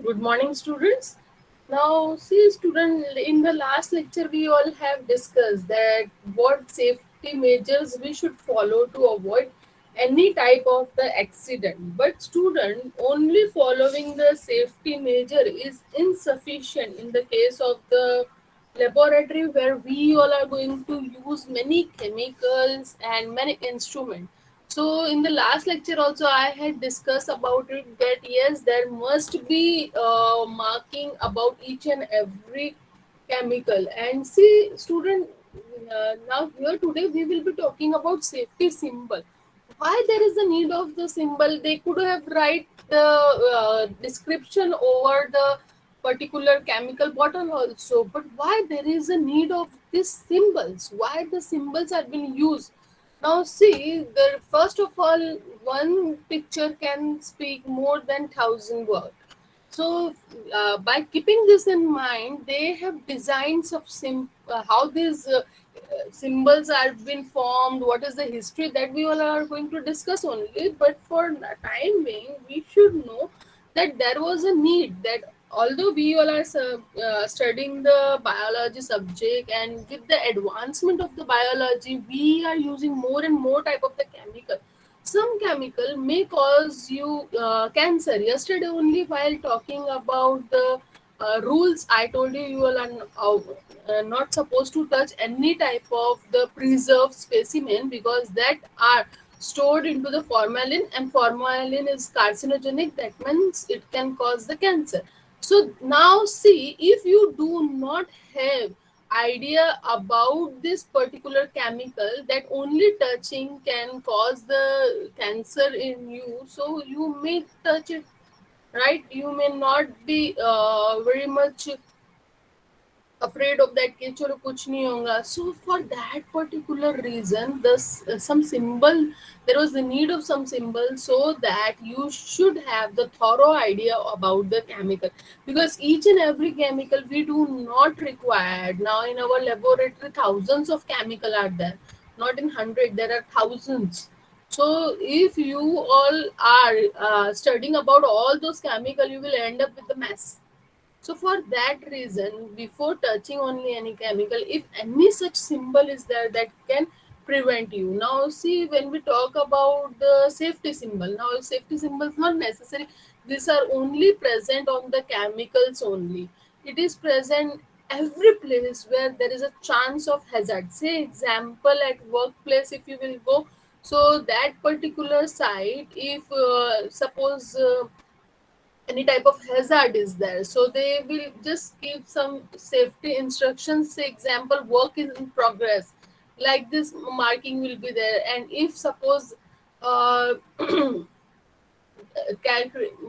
Good morning, students. Now, see, student, in the last lecture, we all have discussed that what safety measures we should follow to avoid any type of the accident. But student, only following the safety measure is insufficient in the case of the laboratory where we all are going to use many chemicals and many instruments. So in the last lecture also I had discussed about it that yes, there must be marking about each and every chemical. And see, student, now here today we will be talking about safety symbol. Why there is a need of the symbol? They could have write the description over the particular chemical bottle also, but why there is a need of these symbols? Why the symbols are being used? Now see, the first of all, one picture can speak more than thousand words. So by keeping this in mind, they have designs of how these symbols are been formed. What is the history that we all are going to discuss only. But for the time being, we should know that there was a need that although we all are studying the biology subject, and with the advancement of the biology we are using more and more type of the chemical. Some chemical may cause you cancer. Yesterday only, while talking about the rules, I told you you all are not supposed to touch any type of the preserved specimen because that are stored into the formalin, and formalin is carcinogenic. That means it can cause the cancer. So now see, if you do not have idea about this particular chemical that only touching can cause the cancer in you, so you may touch it, right? You may not be very much afraid of that कि चलो कुछ नहीं होगा. So for that particular reason, some symbol, there was the need of some symbol so that you should have the thorough idea about the chemical, because each and every chemical we do not require. Now in our laboratory thousands of chemical are there, not in hundred, there are thousands. So if you all are studying about all those chemical, you will end up with the mess. So for that reason, before touching only any chemical, if any such symbol is there that can prevent you. Now see, when we talk about the safety symbol, now safety symbols not necessary. These are only present on the chemicals only. It is present every place where there is a chance of hazard. Say example at workplace, if you will go, so that particular site, if suppose any type of hazard is there, so they will just give some safety instructions. Say example, work is in progress, like this marking will be there. And if suppose uh,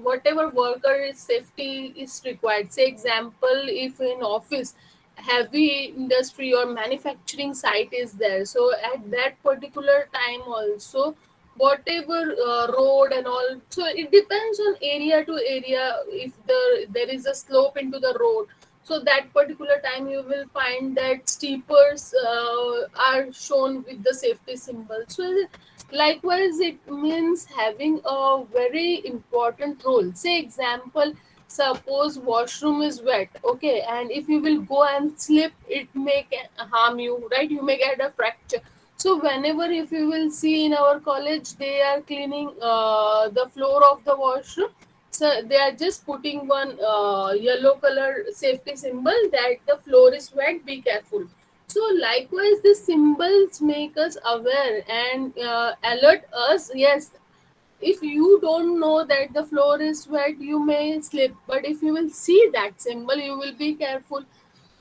whatever worker is safety is required, say example, if in office heavy industry or manufacturing site is there, so at that particular time also, whatever road and all, so it depends on area to area. If there is a slope into the road, so that particular time you will find that steepers are shown with the safety symbol. So likewise, it means having a very important role. Say example, suppose washroom is wet, okay, and if you will go and slip, it may harm you, right? You may get a fracture. So whenever, if you will see in our college, they are cleaning the floor of the washroom. So they are just putting one yellow color safety symbol that the floor is wet, be careful. So likewise, the symbols make us aware and alert us. Yes, if you don't know that the floor is wet, you may slip. But if you will see that symbol, you will be careful.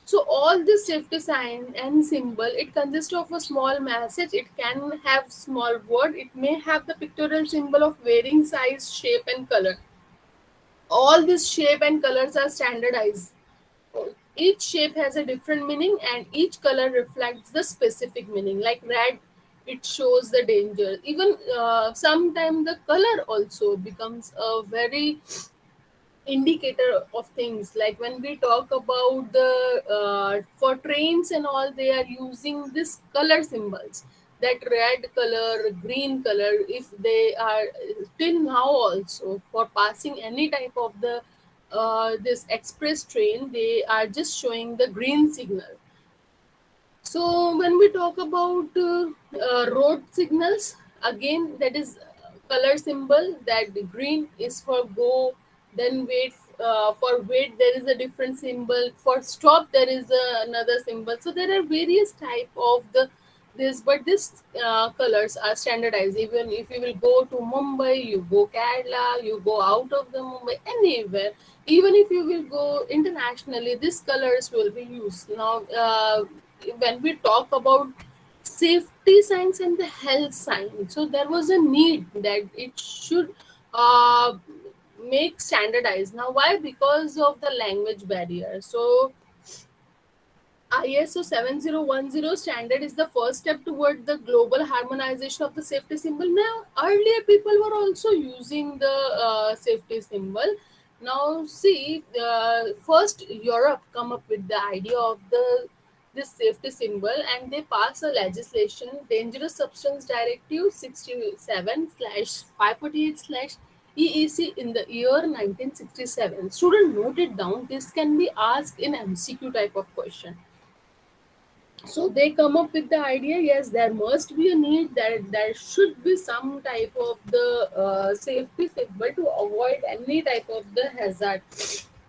So all this safety sign and symbol, it consists of a small message. It can have small word. It may have the pictorial symbol of varying size, shape, and color. All these shape and colors are standardized. Each shape has a different meaning and each color reflects the specific meaning. Like red, it shows the danger. Even sometimes the color also becomes a very indicator of things. Like when we talk about the for trains and all, they are using this color symbols, that red color, green color. If they are till now also for passing any type of the this express train, they are just showing the green signal. So when we talk about road signals, again that is color symbol. That the green is for go, then wait. For wait there is a different symbol. For stop there is another symbol. So there are various type of the this, but this colors are standardized. Even if you will go to Mumbai, you go Kerala, you go out of the Mumbai, anywhere. Even if you will go internationally, these colors will be used. Now, when we talk about safety signs and the health signs, so there was a need that it should uh, make standardized. Now, why? Because of the language barrier. So ISO 7010 standard is the first step toward the global harmonization of the safety symbol. Now, earlier people were also using the safety symbol. Now, see, first Europe come up with the idea of the this safety symbol, and they pass a legislation, Dangerous Substance Directive 67 slash 548 slash EEC in the year 1967. Student, note it down. This can be asked in MCQ type of question. So they come up with the idea, yes, there must be a need, that there should be some type of the safety symbol to avoid any type of the hazard.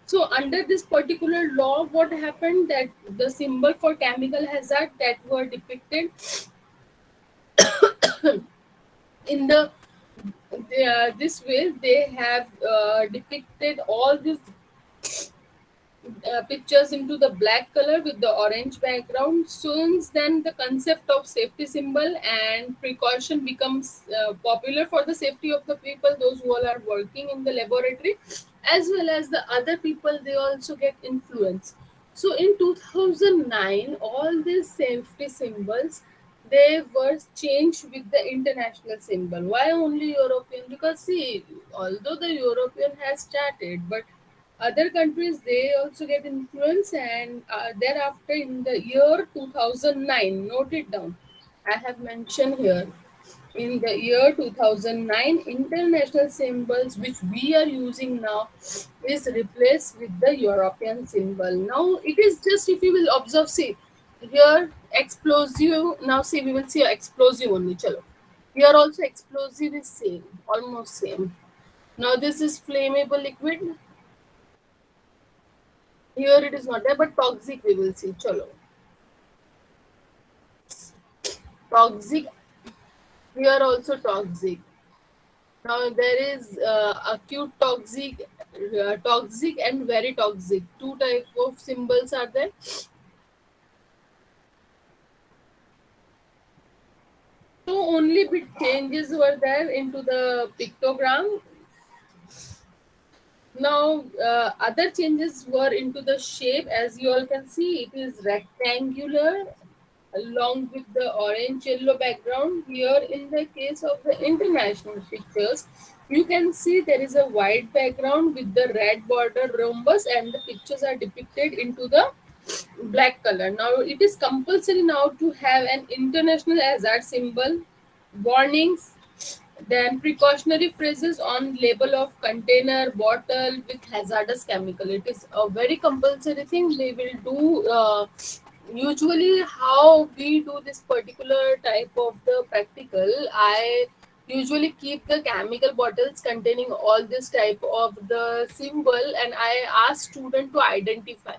So under this particular law, what happened, that the symbol for chemical hazard that were depicted in this way, they have depicted all these pictures into the black color with the orange background. Since then, the concept of safety symbol and precaution becomes popular for the safety of the people, those who all are working in the laboratory, as well as the other people. They also get influence. So in 2009, all these safety symbols, they were changed with the international symbol. Why only European? Because see, although the European has started, but other countries, they also get influence. And thereafter in the year 2009, note it down, I have mentioned here, in the year 2009, international symbols which we are using now is replaced with the European symbol. Now it is just, if you will observe, see here explosive. Now see, we will see explosive only. Chalo, here also explosive is same, almost same. Now this is flammable liquid. Here it is not there, but toxic we will see. Chalo. Toxic, here also toxic. Now there is acute toxic, toxic and very toxic. Two type of symbols are there. So only bit changes were there into the pictogram. Now other changes were into the shape. As you all can see, it is rectangular along with the orange yellow background. Here in the case of the international pictures, you can see there is a white background with the red border rhombus, and the pictures are depicted into the black color. Now it is compulsory now to have an international hazard symbol, warnings, then precautionary phrases on label of container, bottle with hazardous chemical. It is a very compulsory thing. They will do usually how we do this particular type of the practical. I usually keep the chemical bottles containing all this type of the symbol, and I ask student to identify.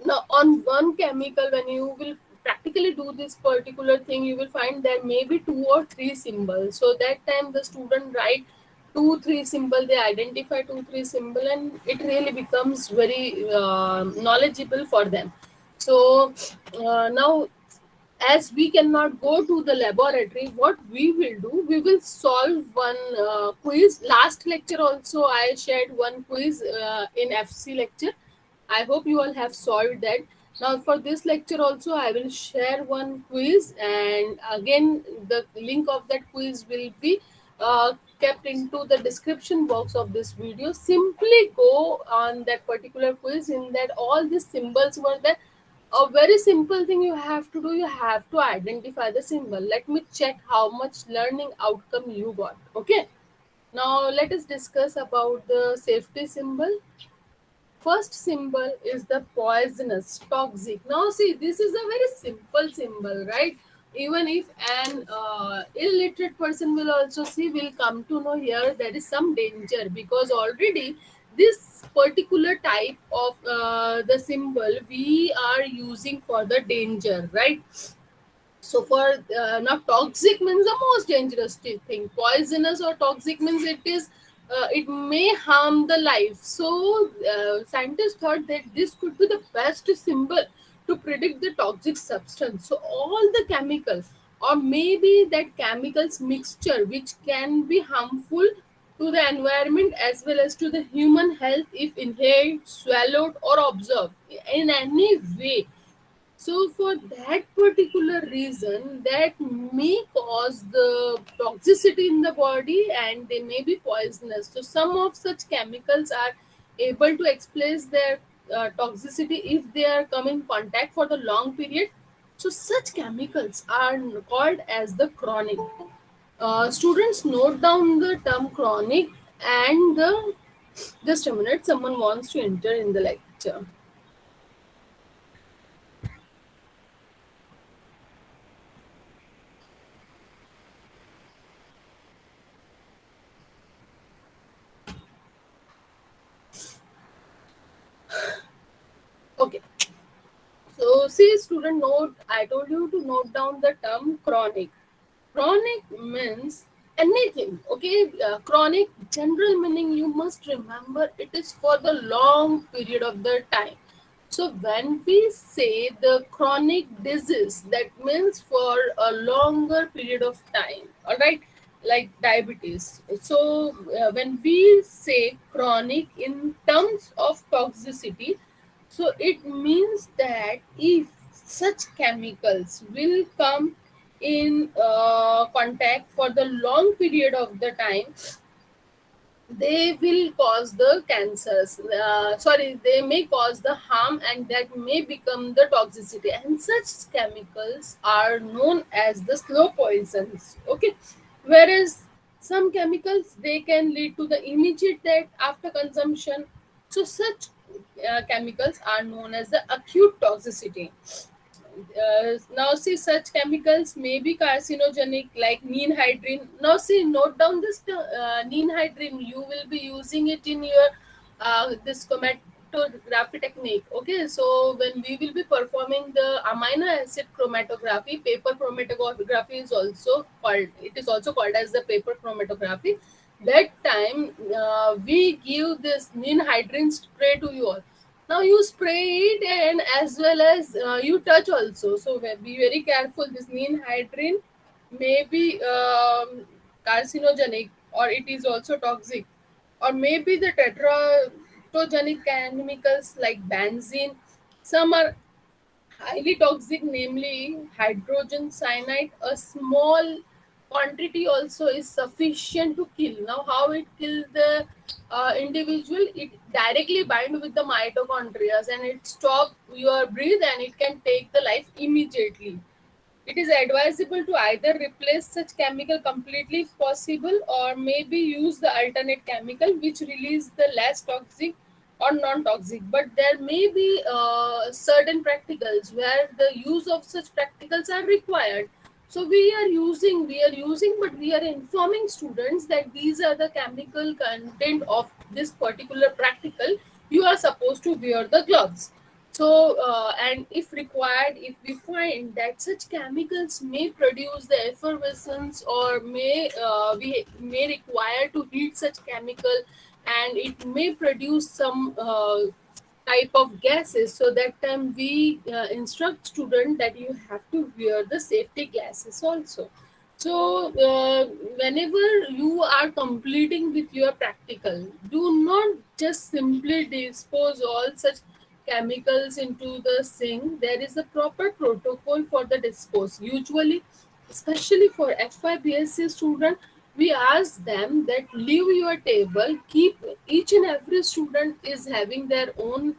Now on one chemical, when you will practically do this particular thing, you will find there may be two or three symbols. So that time the student write two three symbol, they identify two three symbol, and it really becomes very knowledgeable for them. So now, as we cannot go to the laboratory, what we will do, we will solve one quiz. Last lecture also I shared one quiz in FC lecture. I hope you all have solved that. Now for this lecture also I will share one quiz, and again the link of that quiz will be kept into the description box of this video. Simply go on that particular quiz. In that all these symbols were there. A very simple thing you have to do, you have to identify the symbol. Let me check how much learning outcome you got. Okay. Now let us discuss about the safety symbol. First symbol is the poisonous, toxic. Now, see, this is a very simple symbol, right? Even if an illiterate person will also see, will come to know here there is some danger, because already this particular type of the symbol we are using for the danger, right? So for now, toxic means the most dangerous thing. Poisonous or toxic means it may harm the life. So scientists thought that this could be the best symbol to predict the toxic substance. So all the chemicals, or maybe that chemicals mixture which can be harmful to the environment as well as to the human health if inhaled, swallowed, or observed in any way. So, for that particular reason, that may cause the toxicity in the body and they may be poisonous. So, some of such chemicals are able to express their toxicity if they are come in contact for the long period. So, such chemicals are called as the chronic. Students note down the term chronic and the just a minute, someone wants to enter in the lecture. Okay. So, see, student note, I told you to note down the term chronic. Chronic means anything, okay? Chronic, general meaning you must remember it is for the long period of the time. So, when we say the chronic disease, that means for a longer period of time, all right? Like diabetes. So, when we say chronic in terms of toxicity, so it means that if such chemicals will come in contact for the long period of the time, they will cause the cancers. Sorry, they may cause the harm and that may become the toxicity. And such chemicals are known as the slow poisons. Okay, whereas some chemicals they can lead to the immediate death after consumption. So such chemicals are known as the acute toxicity. Now see, such chemicals may be carcinogenic like nenhydrin. Now see, note down this nenhydrin. You will be using it in your this chromatography technique. Okay, so when we will be performing the amino acid chromatography, paper chromatography is also called. It is also called as the paper chromatography. That time we give this nenhydrin spray to you all. Now you spray it and as well as you touch also. So be very careful. This nenhydrin may be carcinogenic or it is also toxic, or maybe the teratogenic chemicals like benzene. Some are highly toxic, namely hydrogen cyanide. A small quantity also is sufficient to kill. Now, how it kills the individual? It directly bind with the mitochondria and it stop your breath and it can take the life immediately. It is advisable to either replace such chemical completely if possible, or maybe use the alternate chemical which release the less toxic or non-toxic. But there may be certain practicals where the use of such practicals are required. So we are using, but we are informing students that these are the chemical content of this particular practical. You are supposed to wear the gloves. So, and if required, if we find that such chemicals may produce the effervescence or we may require to heat such chemical, and it may produce some type of gases, so that time we instruct student that you have to wear the safety glasses also. So whenever you are completing with your practical, do not just simply dispose all such chemicals into the sink. There is a proper protocol for the dispose. Usually, especially for FIBSC student, we ask them that leave your table. Keep each and every student is having their own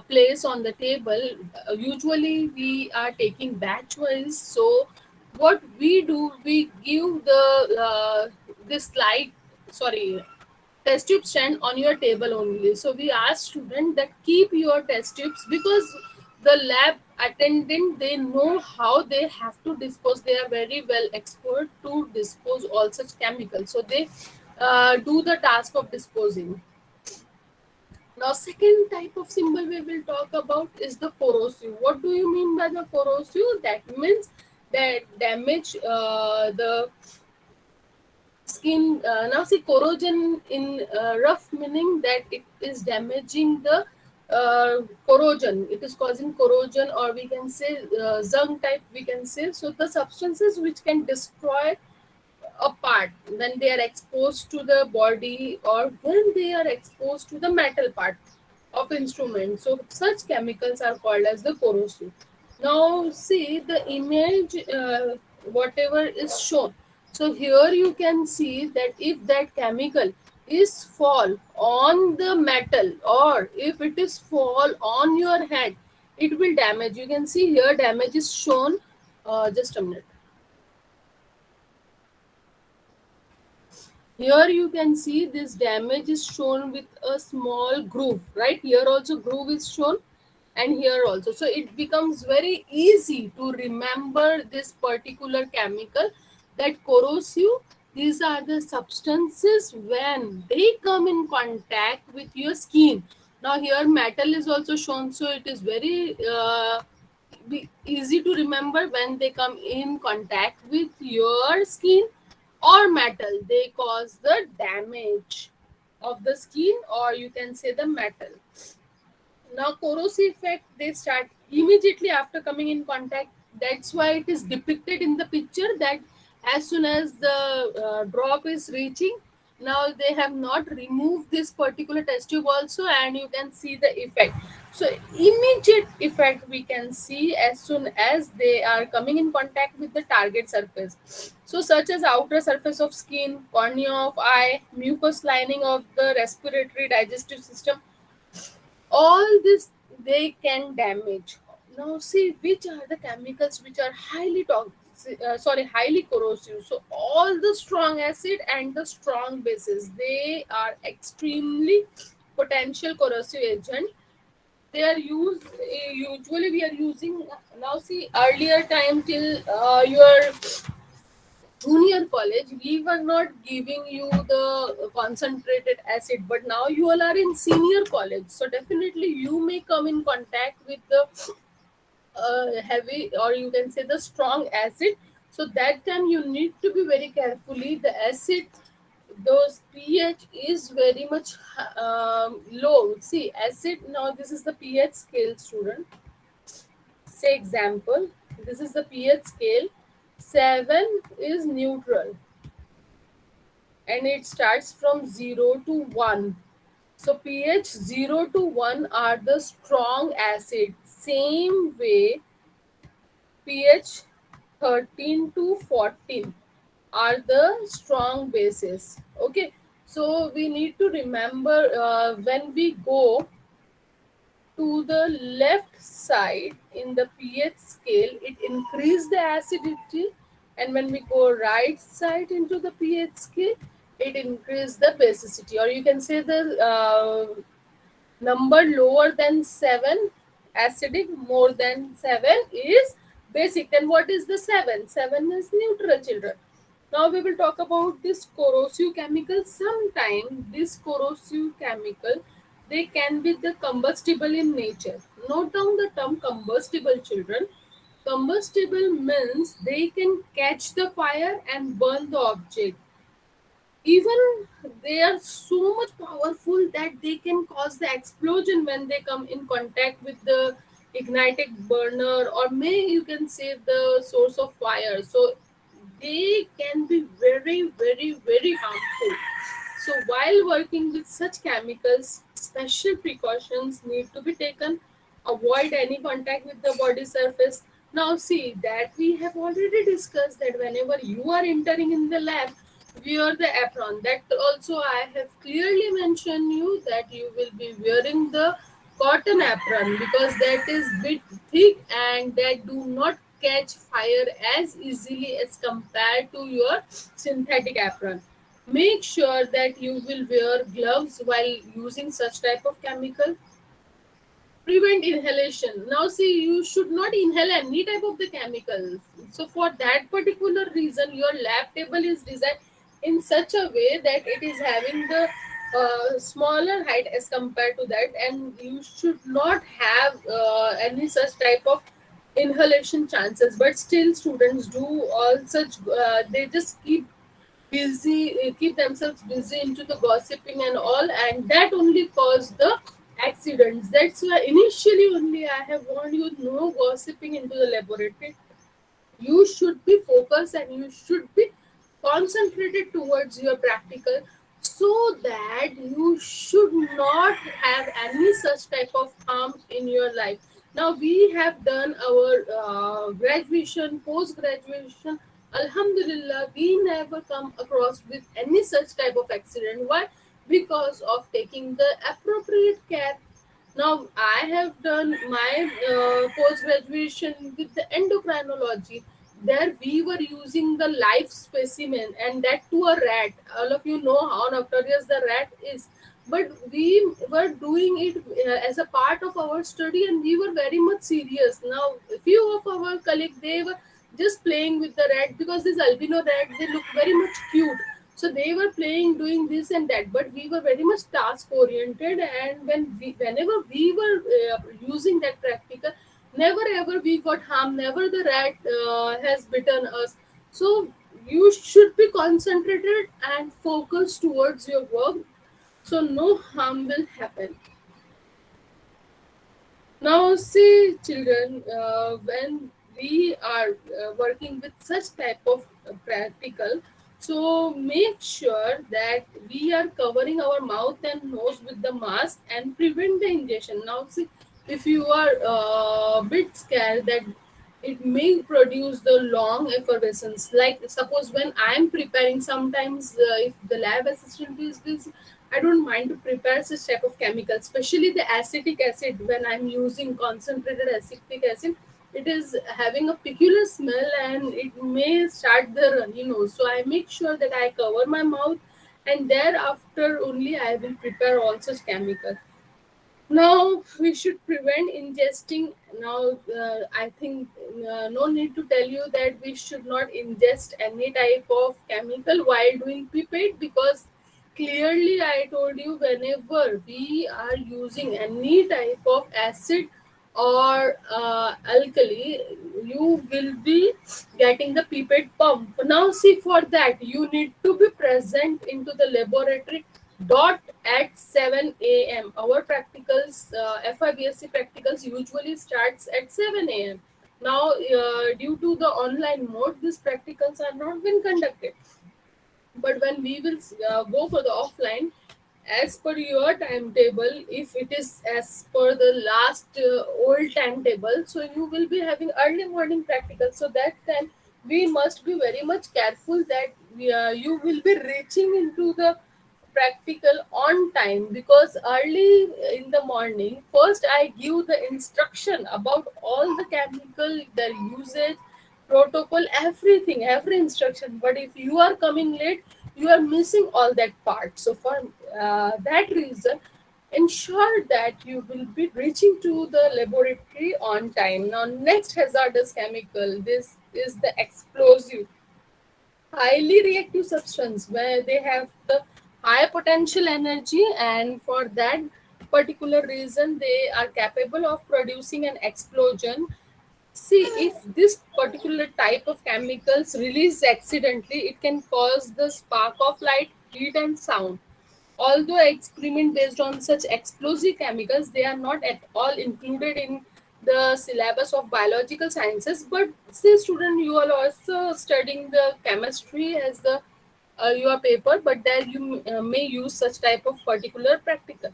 place on the table. Usually, we are taking batch wise. So, what we do, we give the this slide sorry, test tube stand on your table only. So we ask students that keep your test tubes, because the lab attendant, they know how they have to dispose. They are very well expert to dispose all such chemicals. So they do the task of disposing. Now, second type of symbol we will talk about is the corrosive. What do you mean by the corrosive? That means that damage the skin. Now, see, corrosion in rough meaning that it is damaging the corrosion. It is causing corrosion, or we can say zung type. We can say, so the substances which can destroy a part when they are exposed to the body, or when they are exposed to the metal part of instrument. So such chemicals are called as the corrosive. Now see the image, whatever is shown. So here you can see that if that chemical is fall on the metal, or if it is fall on your hand, it will damage. You can see here damage is shown. Just a minute. Here you can see this damage is shown with a small groove, right? Here also groove is shown, and here also. So it becomes very easy to remember this particular chemical, that corrosive. These are the substances when they come in contact with your skin. Now here metal is also shown, so it is very easy to remember. When they come in contact with your skin or metal, they cause the damage of the skin, or you can say the metal. Now corrosive effect, they start immediately after coming in contact. That's why it is depicted in the picture that as soon as the drop is reaching, now they have not removed this particular test tube also, and you can see the effect. So immediate effect we can see as soon as they are coming in contact with the target surface. So such as outer surface of skin, cornea of eye, mucous lining of the respiratory digestive system, all this they can damage. Now see which are the chemicals which are highly toxic, highly corrosive. So all the strong acid and the strong bases, they are extremely potential corrosive agent. They are used, usually we are using. Now see, earlier time till your junior college, we were not giving you the concentrated acid, but now you all are in senior college, so definitely you may come in contact with the heavy, or you can say the strong acid. So that time you need to be very carefully the acid. Those pH is very much low. See acid, now this is the pH scale, student. Say example, this is the pH scale. 7 is neutral, and it starts from 0 to 1. So pH 0 to 1 are the strong acid. Same way pH 13 to 14 are the strong bases. Okay, so we need to remember when we go to the left side in the pH scale, it increase the acidity, and when we go right side into the pH scale, it increase the basicity, or you can say the number lower than 7 acidic, more than 7 is basic. Then what is the 7? 7 is neutral, children. Now we will talk about this corrosive chemical. Sometime this corrosive chemical, they can be the combustible in nature. Note down the term combustible, children. Combustible means they can catch the fire and burn the object. Even they are so much powerful that they can cause the explosion when they come in contact with the ignited burner, or may you can say the source of fire. So they can be very very very harmful. So while working with such chemicals, special precautions need to be taken. Avoid any contact with the body surface. Now see that we have already discussed that whenever you are entering in the lab, wear the apron. That also I have clearly mentioned you that you will be wearing the cotton apron, because that is bit thick and that do not catch fire as easily as compared to your synthetic apron. Make sure that you will wear gloves while using such type of chemical. Prevent inhalation. Now see, you should not inhale any type of the chemicals. So for that particular reason, your lab table is designed in such a way that it is having the smaller height as compared to that, and you should not have any such type of inhalation chances. But still students do all such, they just keep themselves busy into the gossiping and all, and that only cause the accidents. That's why initially only I have warned you, no gossiping into the laboratory. You should be focused and you should be concentrated towards your practical, so that you should not have any such type of harm in your life. Now we have done our graduation, post graduation, alhamdulillah, we never come across with any such type of accident. Why? Because of taking the appropriate care. Now, I have done my post graduation with the endocrinology. There, we were using the live specimen, and that to a rat. All of you know how notorious the rat is. But we were doing it as a part of our study, and we were very much serious. Now, a few of our colleagues, they were just playing with the rat, because this albino rat, they look very much cute, so they were playing, doing this and that, but we were very much task oriented. And whenever we were using that practical, never ever we got harm, never the rat has bitten us. So you should be concentrated and focused towards your work, so no harm will happen. Now, see, children, when we are working with such type of practical, so make sure that we are covering our mouth and nose with the mask and prevent the ingestion. Now, see, if you are a bit scared that it may produce the long effervescence, like suppose when I'm preparing, sometimes if the lab assistant is busy, I don't mind to prepare such type of chemical, especially the acetic acid. When I'm using concentrated acetic acid, it is having a peculiar smell and it may start the runny nose. So I make sure that I cover my mouth, and thereafter only I will prepare all such chemical. Now we should prevent ingesting. Now I think no need to tell you that we should not ingest any type of chemical while doing pipette, because clearly I told you, whenever we are using any type of acid or alkali, you will be getting the pipette pump. Now see, for that you need to be present into the laboratory dot at 7 a.m. Our practicals, FIBSC practicals usually starts at 7 a.m. Now, due to the online mode, these practicals are not been conducted. But when we will go for the offline, as per your timetable, if it is as per the last old timetable, so you will be having early morning practical. So that time we must be very much careful that you will be reaching into the practical on time, because early in the morning, first I give the instruction about all the chemical, their usage, protocol, everything, every instruction. But if you are coming late, you are missing all that part. So for that reason, ensure that you will be reaching to the laboratory on time. Now, next hazardous chemical, this is the explosive, highly reactive substance, where they have the high potential energy, and for that particular reason they are capable of producing an explosion. See, if this particular type of chemicals released accidentally, it can cause the spark of light, heat, and sound. Although experiment based on such explosive chemicals, they are not at all included in the syllabus of biological sciences. But see, student, you are also studying the chemistry as the your paper, but there you may use such type of particular practical.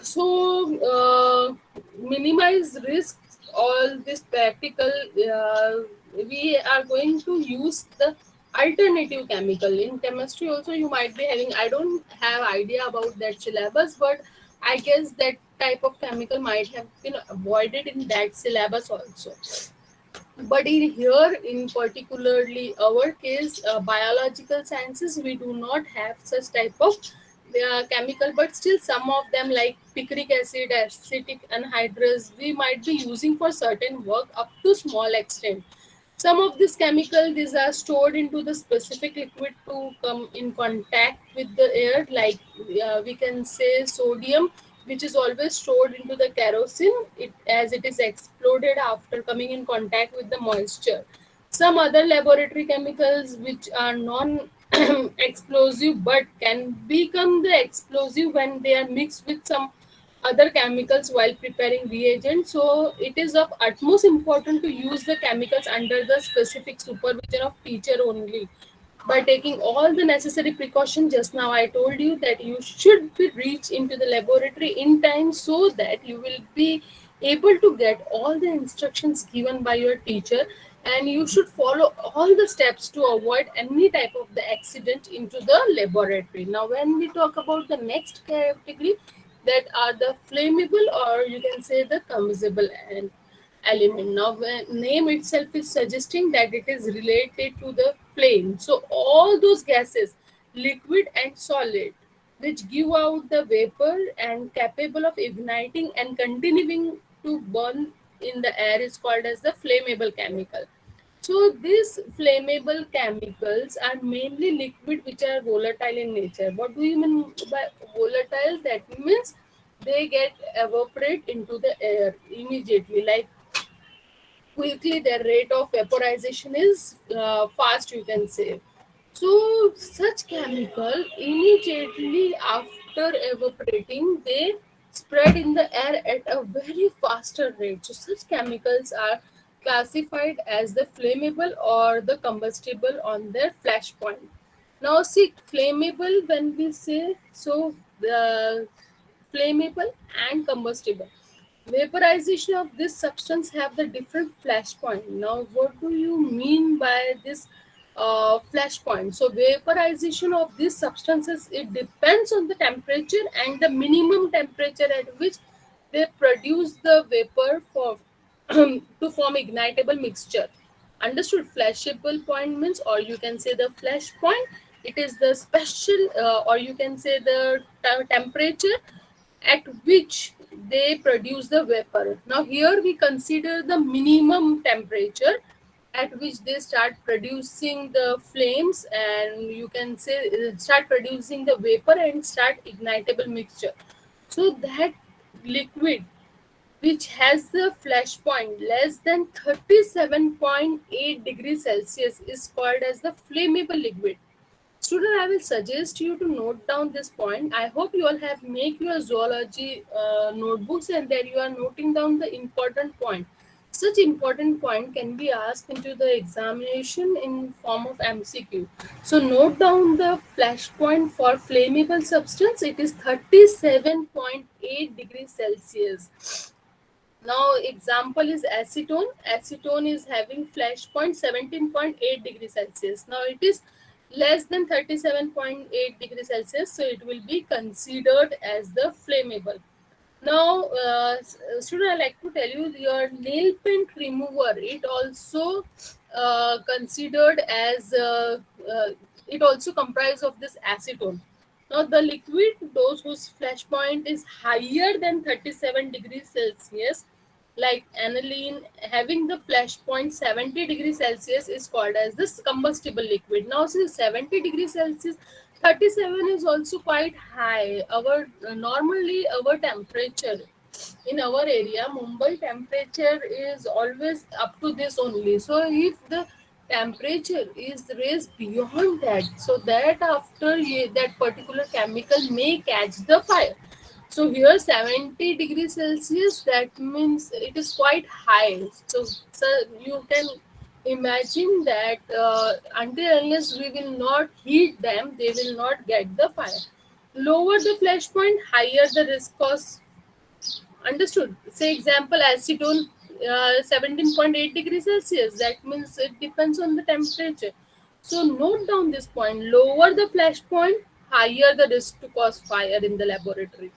So minimize risks, all this practical, we are going to use the alternative chemical in chemistry. Also you might be having, I don't have idea about that syllabus, but I guess that type of chemical might have been avoided in that syllabus also. But in here, in particularly our case, biological sciences, we do not have such type of chemical, but still some of them like picric acid, acetic anhydrous, we might be using for certain work up to small extent. Some of these chemical, these are stored into the specific liquid to come in contact with the air, like we can say sodium, which is always stored into the kerosene as it is exploded after coming in contact with the moisture. Some other laboratory chemicals which are non explosive but can become the explosive when they are mixed with some other chemicals while preparing reagents. So it is of utmost important to use the chemicals under the specific supervision of teacher only. By taking all the necessary precautions, just now I told you that you should be reach into the laboratory in time so that you will be able to get all the instructions given by your teacher, and you should follow all the steps to avoid any type of the accident into the laboratory. Now when we talk about the next category, that are the flammable, or you can say the combustible element. Now name itself is suggesting that it is related to the flame. So all those gases, liquid and solid, which give out the vapor and capable of igniting and continuing to burn in the air, is called as the flammable chemical. So these flammable chemicals are mainly liquid which are volatile in nature. What do you mean by volatile? That means they get evaporate into the air immediately. Like quickly, their rate of vaporization is fast, you can say. So such chemical immediately after evaporating, they spread in the air at a very faster rate. So such chemicals are classified as the flammable or the combustible on their flash point. Now see, flammable, when we say, so the flammable and combustible, vaporization of this substance have the different flash point. Now what do you mean by this flash point? So vaporization of these substances, it depends on the temperature and the minimum temperature at which they produce the vapor for to form ignitable mixture. Understood? Flashable point means, or you can say the flash point, it is the special or you can say the temperature at which they produce the vapor. Now here we consider the minimum temperature at which they start producing the flames, and you can say start producing the vapor and start ignitable mixture. So that liquid which has the flash point less than 37.8 degrees Celsius is called as the flammable liquid. Student, I will suggest you to note down this point. I hope you all have make your zoology notebooks and that you are noting down the important point. Such important point can be asked into the examination in form of MCQ. So note down the flash point for flammable substance. It is 37.8 degrees Celsius. Now, example is acetone. Acetone is having flash point 17.8 degrees Celsius. Now, it is less than 37.8 degrees Celsius, so it will be considered as the flammable. Now, student, I like to tell you your nail paint remover. It also considered as it also comprised of this acetone. Now, the liquid, those whose flash point is higher than 37 degrees Celsius, like aniline, having the flash point 70 degrees Celsius, is called as this combustible liquid. Now, since 70 degrees Celsius, 37 is also quite high. Our normally our temperature in our area, Mumbai temperature is always up to this only. So if the temperature is raised beyond that, so that after that particular chemical may catch the fire. So here 70 degrees Celsius, that means it is quite high. So you can imagine that until unless we will not heat them, they will not get the fire. Lower the flash point, higher the risk of. Understood. Say example acetone, 17.8 degrees Celsius. That means it depends on the temperature. So note down this point. Lower the flash point, higher the risk to cause fire in the laboratory.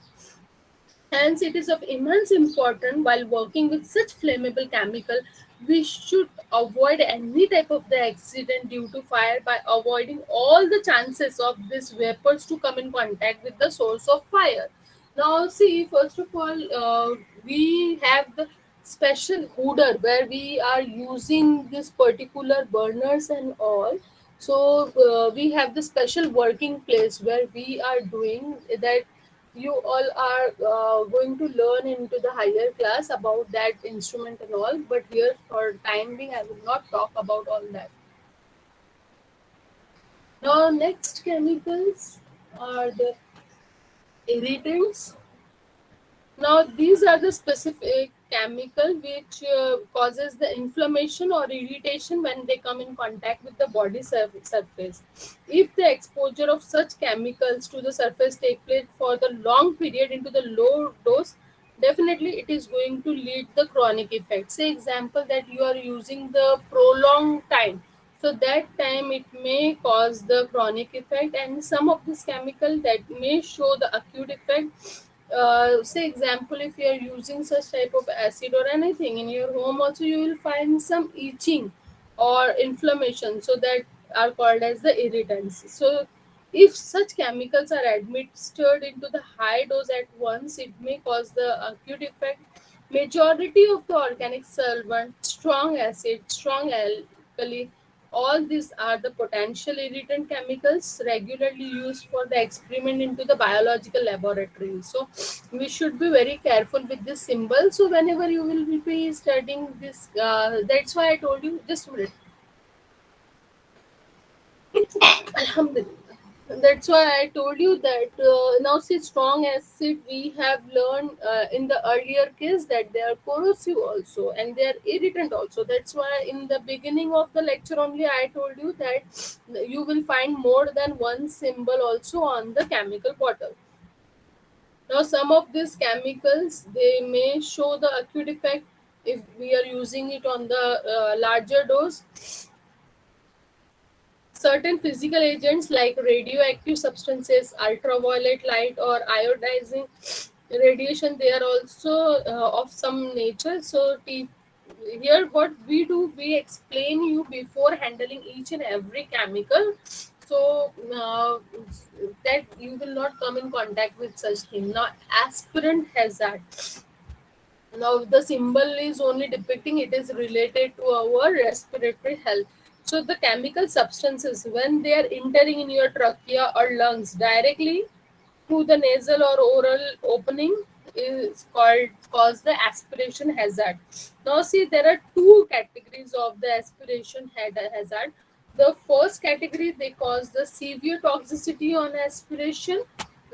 Hence, it is of immense importance while working with such flammable chemical we should avoid any type of the accident due to fire by avoiding all the chances of these vapors to come in contact with the source of fire. Now see, first of all, we have the special hooder where we are using this particular burners and all. So we have the special working place where we are doing that. You all are going to learn into the higher class about that instrument and all, but here for time being I will not talk about all that. Now next chemicals are the irritants. Now, these are the specific chemical which causes the inflammation or irritation when they come in contact with the body surface. If the exposure of such chemicals to the surface take place for the long period into the low dose, definitely it is going to lead the chronic effect. Say example that you are using the prolonged time, so that time it may cause the chronic effect, and some of this chemical that may show the acute effect. Say example, if you are using such type of acid or anything in your home also, you will find some itching or inflammation, so that are called as the irritants. So if such chemicals are administered into the high dose at once, it may cause the acute effect. Majority of the organic solvent, strong acid, strong alkali, all these are the potential irritant chemicals regularly used for the experiment into the biological laboratory. So we should be very careful with this symbol. So whenever you will be studying this, that's why I told you. Just a minute. Alhamdulillah. That's why I told you that now see strong acid we have learned in the earlier case that they are corrosive also and they are irritant also. That's why in the beginning of the lecture only I told you that you will find more than one symbol also on the chemical bottle. Now some of these chemicals they may show the acute effect if we are using it on the larger dose. Certain physical agents like radioactive substances, ultraviolet light, or iodizing radiation, they are also of some nature. So, here what we do, we explain you before handling each and every chemical. So, that you will not come in contact with such thing. Now, aspirant hazard. Now, the symbol is only depicting it is related to our respiratory health. So, the chemical substances, when they are entering in your trachea or lungs directly through the nasal or oral opening, is called cause the aspiration hazard. Now, see, there are two categories of the aspiration hazard. The first category they cause the severe toxicity on aspiration,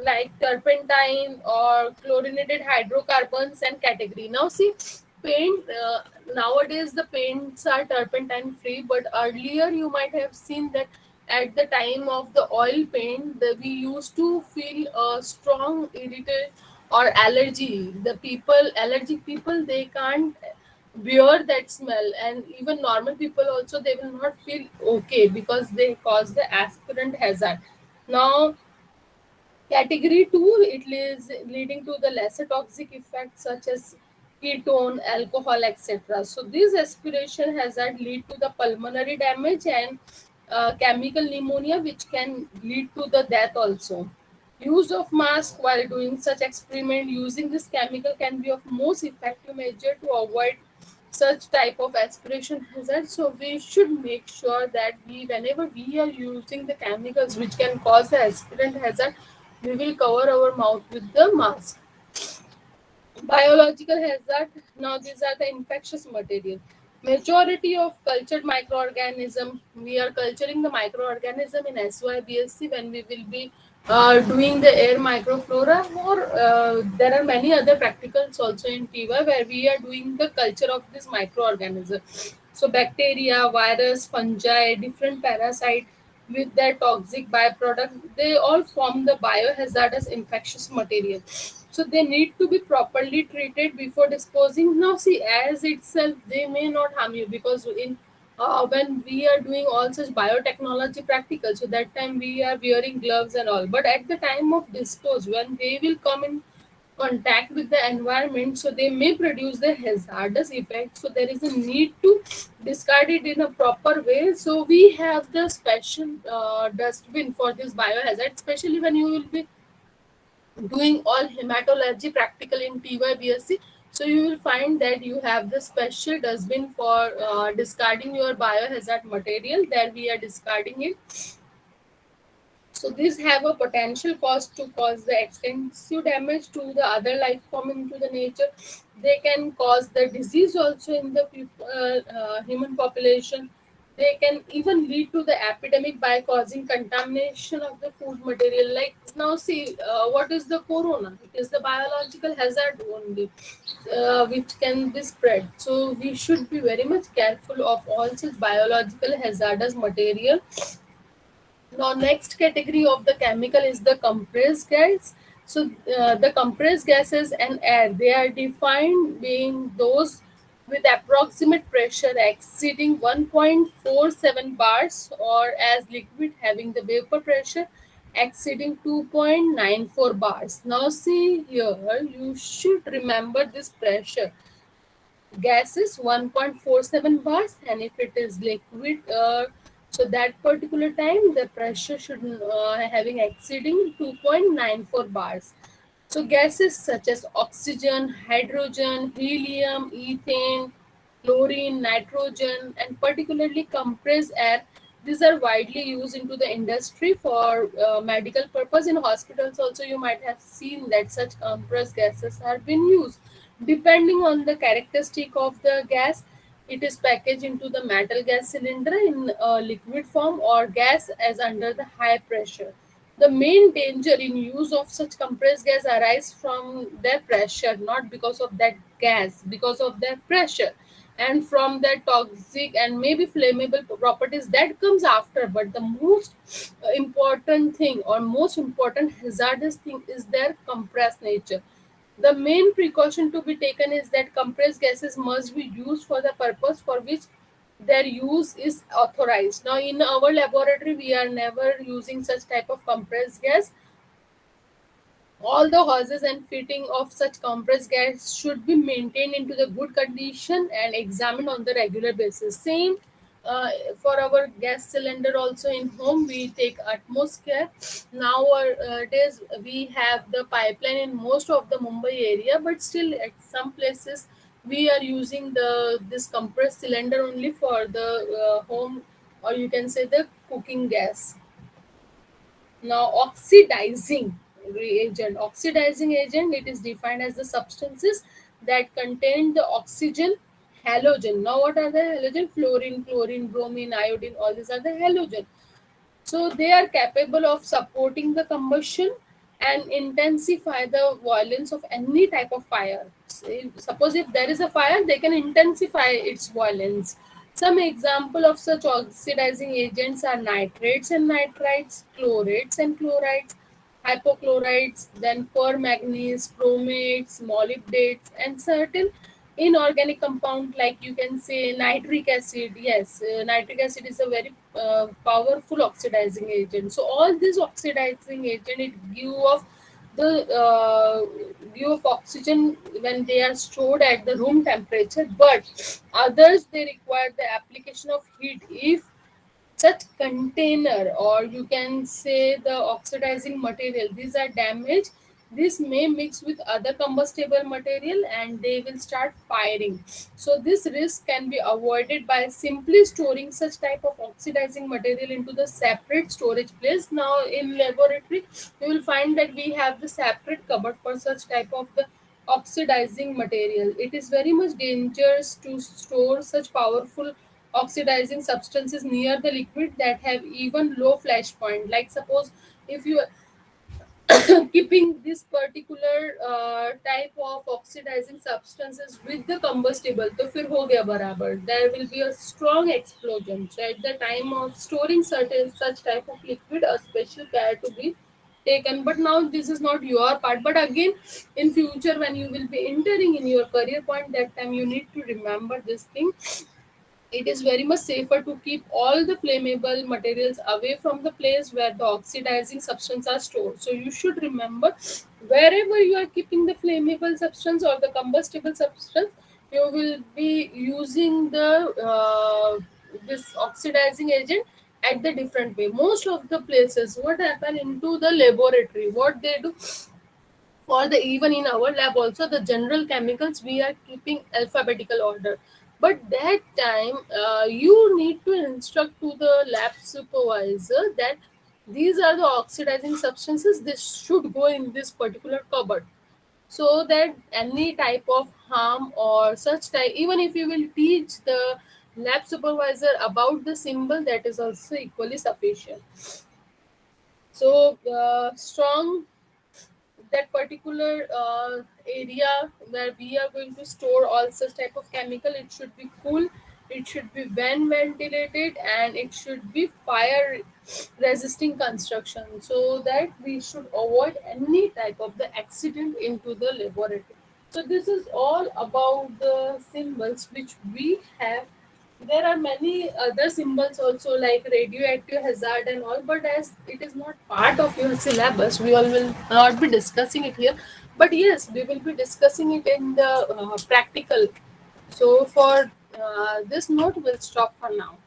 like turpentine or chlorinated hydrocarbons and category. Now see, paint nowadays the paints are turpentine free, but earlier you might have seen that at the time of the oil paint, we used to feel a strong irritate or allergy. The people, allergic people, they can't bear that smell, and even normal people also they will not feel okay because they cause the aspirant hazard. Now category 2, it is leading to the lesser toxic effects such as ketone, alcohol, etc. So this aspiration hazard lead to the pulmonary damage and chemical pneumonia, which can lead to the death also. Use of mask while doing such experiment using this chemical can be of most effective measure to avoid such type of aspiration hazard. So we should make sure that we, whenever we are using the chemicals which can cause the aspirant hazard, we will cover our mouth with the mask. Biological hazard. Now these are the infectious material. Majority of cultured microorganism. We are culturing the microorganism in SYBSC when we will be doing the air microflora, or there are many other practicals also in TY where we are doing the culture of this microorganism. So bacteria, virus, fungi, different parasite with their toxic byproduct, they all form the biohazardous infectious material. So they need to be properly treated before disposing. Now see, as itself they may not harm you because in when we are doing all such biotechnology practical, so that time we are wearing gloves and all, but at the time of dispose when they will come in contact with the environment, so they may produce the hazardous effect. So there is a need to discard it in a proper way. So we have the special dustbin for this biohazard, especially when you will be doing all hematology practical in TYBSc. So you will find that you have the special dustbin for discarding your biohazard material. There we are discarding it. So these have a potential cost to cause the extensive damage to the other life form into the nature. They can cause the disease also in the human population. They can even lead to the epidemic by causing contamination of the food material. Like now, see what is the corona? It is the biological hazard only, which can be spread. So we should be very much careful of all such biological hazardous material. Now, next category of the chemical is the compressed gas. So, the compressed gases and air, they are defined being those with approximate pressure exceeding 1.47 bars, or as liquid having the vapor pressure exceeding 2.94 bars. Now, see here, you should remember this pressure. Gas is 1.47 bars, and if it is liquid, so that particular time the pressure should having exceeding 2.94 bars. So gases such as oxygen, hydrogen, helium, ethane, chlorine, nitrogen, and particularly compressed air, these are widely used into the industry for medical purpose. In hospitals also you might have seen that such compressed gases have been used. Depending on the characteristic of the gas, it is packaged into the metal gas cylinder in a liquid form or gas as under the high pressure. The main danger in use of such compressed gas arise from their pressure, not because of that gas, because of their pressure, and from their toxic and maybe flammable properties that comes after. But the most important thing or most important hazardous thing is their compressed nature. The main precaution to be taken is that compressed gases must be used for the purpose for which their use is authorized. Now, in our laboratory, we are never using such type of compressed gas. All the hoses and fitting of such compressed gas should be maintained into the good condition and examined on the regular basis. Same for our gas cylinder also in home, we take utmost care. Nowadays, we have the pipeline in most of the Mumbai area, but still at some places we are using the this compressed cylinder only for the home, or you can say the cooking gas. Now, oxidizing agent, it is defined as the substances that contain the oxygen, halogen. Now, what are the halogen? Fluorine, chlorine, bromine, iodine, all these are the halogen. So they are capable of supporting the combustion and intensify the violence of any type of fire. Suppose if there is a fire, they can intensify its violence. Some example of such oxidizing agents are nitrates and nitrites, chlorates and chlorides, hypochlorites, then permanganese, chromates, molybdates, and certain inorganic compound like you can say nitric acid. Yes, nitric acid is a very powerful oxidizing agent. So all these oxidizing agent, it give of oxygen when they are stored at the room temperature, but others they require the application of heat. If such container, or you can say the oxidizing material, these are damaged, this may mix with other combustible material and they will start firing. So this risk can be avoided by simply storing such type of oxidizing material into the separate storage place. Now in laboratory you will find that we have the separate cupboard for such type of the oxidizing material. It is very much dangerous to store such powerful oxidizing substances near the liquid that have even low flash point. Like suppose if you keeping this particular type of oxidizing substances with the combustible, तो फिर हो गया बराबर. There will be a strong explosion. So at the time of storing certain such type of liquid, a special care to be taken. But now this is not your part. But again, in future when you will be entering in your career point, that time you need to remember this thing. it is very much safer to keep all the flammable materials away from the place where the oxidizing substance are stored. So you should remember, wherever you are keeping the flammable substance or the combustible substance, you will be using the this oxidizing agent at the different way. Most of the places, what happen into the laboratory, what they do, or the even in our lab also, the general chemicals we are keeping alphabetical order. But that time, you need to instruct to the lab supervisor that these are the oxidizing substances, this should go in this particular cupboard, so that any type of harm or such type, even if you will teach the lab supervisor about the symbol, that is also equally sufficient. So strong, that particular area where we are going to store all such type of chemical, it should be cool, it should be when ventilated, and it should be fire resisting construction, so that we should avoid any type of the accident into the laboratory. So this is all about the symbols which we have. There are many other symbols also, like radioactive hazard and all, but as it is not part of your syllabus, we all will not be discussing it here. But yes, we will be discussing it in the practical. So for this note, we'll stop for now.